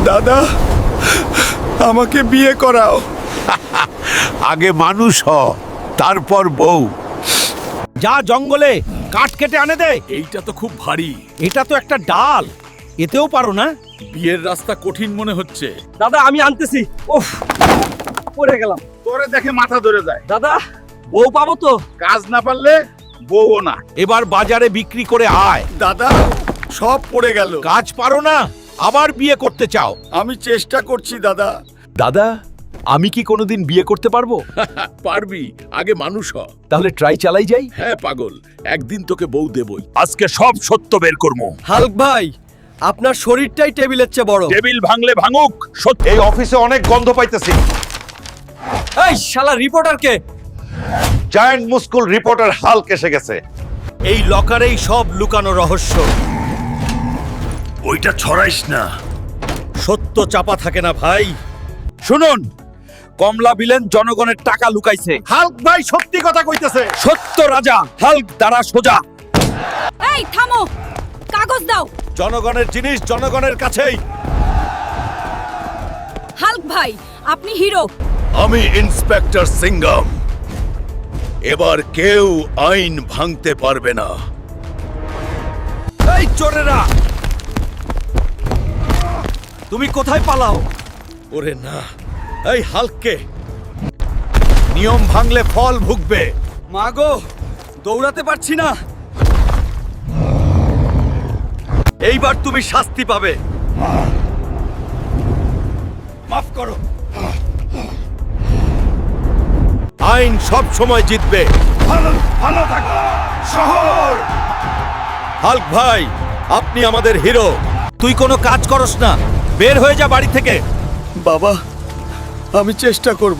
দাদা, আমাকে বিয়ে করাও। আগে মানুষ হ, তারপর বউ। যা জঙ্গলে কাঠ কেটে আনে দে। এইটা তো খুব ভারী। এটা তো একটা ডাল, এতেও পারো না? বিয়ের রাস্তা কঠিন মনে হচ্ছে। দাদা আমি আনতেছি। উফ, পড়ে গেলাম। তোরে দেখে মাথা ধরে যায়। দাদা বউ পাবো তো? কাজ না পারলে বউও না। এবার বাজারে বিক্রি করে আয়। দাদা, সব পড়ে গেল। কাজ পারো না, আবার বিয়ে করতে চাও? আমি চেষ্টা করছি দাদা। দাদা আমি কি কোনোদিন বিয়ে করতে পারবো? পারবি, আগে মানুষ হ। তাহলে ট্রাই চালাই যাই। হ্যাঁ পাগল, একদিন তোকে বউ দেবই। আজকে সব সত্য বের করবো। হাল্ক ভাই, আপনার শরীরটাই টেবিলের চেয়ে বড়। টেবিল ভাঙলে ভাঙুক, সত্য। এই অফিসে অনেক গন্ধ পাইতেছি। এই শালা রিপোর্টারকে। জায়ান্ট মুস্কুল রিপোর্টার হাল্ক এসে গেছে। এই লকারেই সব লুকানো রহস্য। ওইটা ছড়াইস না। সত্য চাপা থাকে না ভাই। শুনুন, কমলা ভিলেন জনগণের টাকা লুকাইছে। হাল্ক ভাই সত্যি কথা কইতেছে। সত্য রাজা হাল্ক দ্বারা সোজা। এই থামো, কাগজ দাও। জনগণের জিনিস জনগণের কাছেই। হাল্ক ভাই, আপনি হিরো। আমি ইন্সপেক্টর সিঙ্গাম। এবার কেউ আইন ভাঙতে পারবে না। এই চোরেরা, তুমি কোথায় পালাও? ওরে না, এই হাল্ককে। নিয়ম ভাঙলে ফল ভুগবে। মাগো, দৌড়াতে পারছি না। এইবার তুমি শাস্তি পাবে। মাফ করো। আইন সব সময় জিতবে। ভালো থাকো শহর। হাল্ক ভাই, আপনি আমাদের হিরো। তুই কোনো কাজ করস না, বের হয়ে যা বাড়ি থেকে। বাবা, আমি চেষ্টা করব।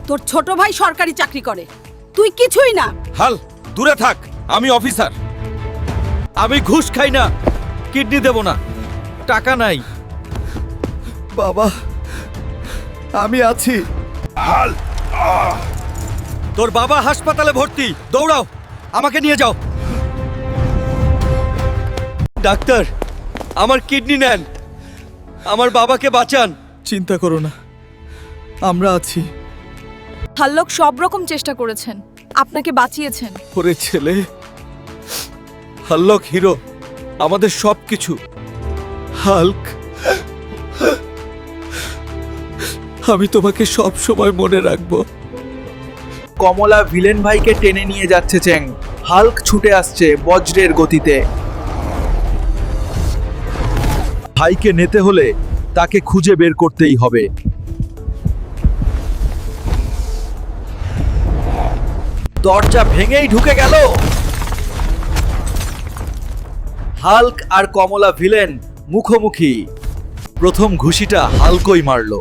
তোর ছোট ভাই সরকারি চাকরি করে, তুই কিছুই না। হাল, দূরে থাক, আমি অফিসার। আমি ঘুষ খাই না, কিডনি দেব না, টাকা নাই। বাবা, আমি আছি। তোর বাবা হাসপাতালে ভর্তি, দৌড়াও, আমাকে নিয়ে যাও। ডাক্তার, আমার কিডনি নেন, আমার বাবাকে বাঁচান। চিন্তা করো না, আমরা আছি। হাল্লক সব রকম চেষ্টা করেছেন, আপনাকে বাঁচিয়েছেন। ওরে ছেলে, হাল্লক হিরো, আমাদের সব কিছু। হাল্ক, আমি তোমাকে সব সময় মনে রাখবো। কমলা ভিলেন ভাইকে টেনে নিয়ে যাচ্ছে চ্যাং। হাল্ক ছুটে আসছে বজ্রের গতিতে। ভাইকে নিতে হলে তাকে খুঁজে বের করতেই হবে। দরজা ভেঙেই ঢুকে গেল। হাল্ক আর কমলা ভিলেন মুখোমুখি। প্রথম ঘুষিটা হাল্কই মারলো,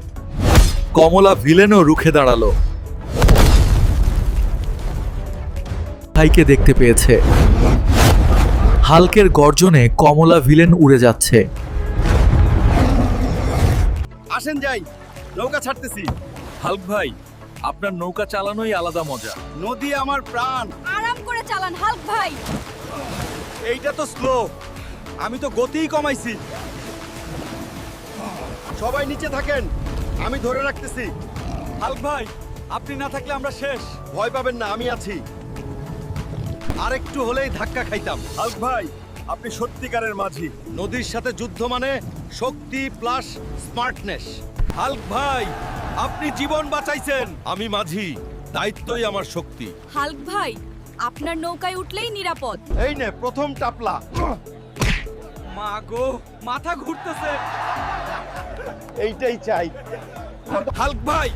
কমলা ভিলেনও রুখে দাঁড়ালো। ভাইকে দেখতে পেয়েছে। হাল্কের গর্জনে কমলা ভিলেন উড়ে যাচ্ছে। আসেন যাই, নৌকা ছাড়তেছি। হাল্ক ভাই, আপনার নৌকা চালানোই আলাদা মজা। নদী আমার প্রাণ। আরাম করে চালান হাল্ক ভাই। এইটা তো স্লো, আমি তো গতিই কমাইছি। সবাই নিচে থাকেন, আমি ধরে রাখতেছি। হাল্ক ভাই, আপনি না থাকলে আমরা শেষ। ভয় পাবেন না, আমি আছি। আরেকটু হলেই ধাক্কা খাইতাম। হাল্ক ভাই, আপনি সত্যিকারের মাঝি। নদীর সাথে যুদ্ধ মানে শক্তি প্লাস স্মার্টনেস। হাল্ক ভাই, আপনি জীবন বাঁচাইছেন। আমি মাঝি, দায়িত্বই আমার শক্তি। হাল্ক ভাই, আপনার নৌকায় উঠলেই নিরাপদ। এই নে প্রথম টাপলা। মা গো, মাথা ঘুরতেছে। এইটাই চাই। হাল্ক ভাই,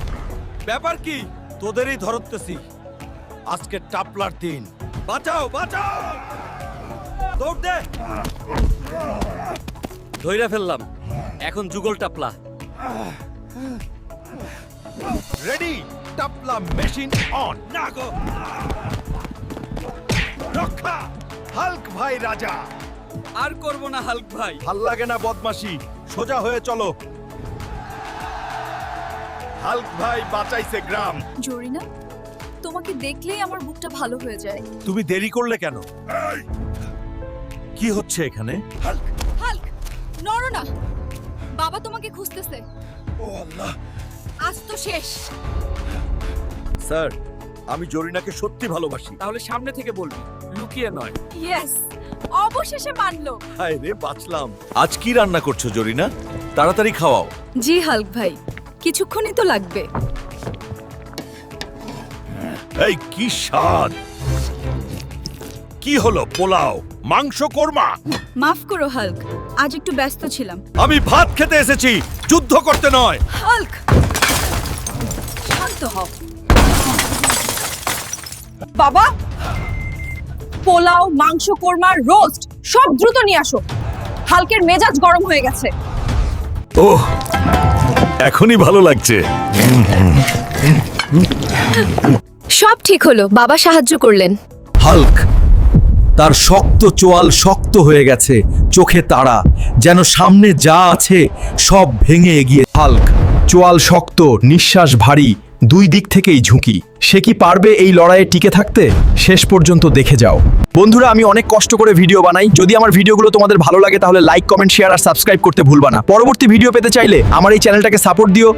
ব্যাপার কি? তোদেরই ধরতেছি। আজকে টাপলার দিন। বাঁচাও, বাঁচাও, দৌড় দে। ধইরা ফেললাম, এখন যুগল টাপলা। রেডি, টাপলা মেশিন অন। না গো, রক্ষা। হাল্ক ভাই রাজা। আর করব না হাল্ক ভাই। ভাল লাগে না বদমাশি, সোজা হয়ে চলো। হাল্ক ভাই বাঁচাইছে গ্রাম। জরিনা, তোমাকে দেখলেই আমার বুকটা ভালো হয়ে যায়। তুমি দেরি করলে কেন? কি হচ্ছে এখানে? হাল্ক, নড়ো না, বাবা তোমাকে খুঁজতেছে। ও আল্লাহ। আজ তো শেষ। স্যার, আমি জরিনাকে সত্যি ভালোবাসি। তাহলে সামনে থেকে বলবি, লুকিয়ে নয়। ইয়েস, অবশেষে মানলো। হায় রে, বাঁচলাম। আজ কি রান্না করছো জরিনা? তাড়াতাড়ি খাওয়াও। জি হাল্ক ভাই, কিছুক্ষণই তো লাগবে। এই কি স্বাদ! কি হলো? পোলাও, মাংস, কোরমা? মাফ করো হাল্ক, আজ একটু ব্যস্ত ছিলাম। আমি ভাত খেতে এসেছি, যুদ্ধ করতে নয়। হাল্ক, শান্ত হও। বাবা, পোলাও, মাংস, কোরমা, রোস্ট সব দ্রুত নিয়ে আসো। হাল্কের মেজাজ গরম হয়ে গেছে। ওহ, এখনই ভালো লাগছে। সব ঠিক হলো, বাবা সাহায্য করলেন। হাল্ক, তার শক্ত চোয়াল শক্ত হয়ে গেছে, চোখে তাড়া, যেন সামনে যা আছে সব ভেঙে এগিয়ে। হাল্ক, চোয়াল শক্ত, নিঃশ্বাস ভারী, দুই দিক থেকেই ঝুঁকি। সে কি পারবে এই লড়াইয়ে টিকে থাকতে? শেষ পর্যন্ত দেখে যাও। বন্ধুরা, আমি অনেক কষ্ট করে ভিডিও বানাই। যদি আমার ভিডিওগুলো তোমাদের ভালো লাগে তাহলে লাইক, কমেন্ট, শেয়ার আর সাবস্ক্রাইব করতে ভুলবা না। পরবর্তী ভিডিও পেতে চাইলে আমার এই চ্যানেলটাকে সাপোর্ট দিও।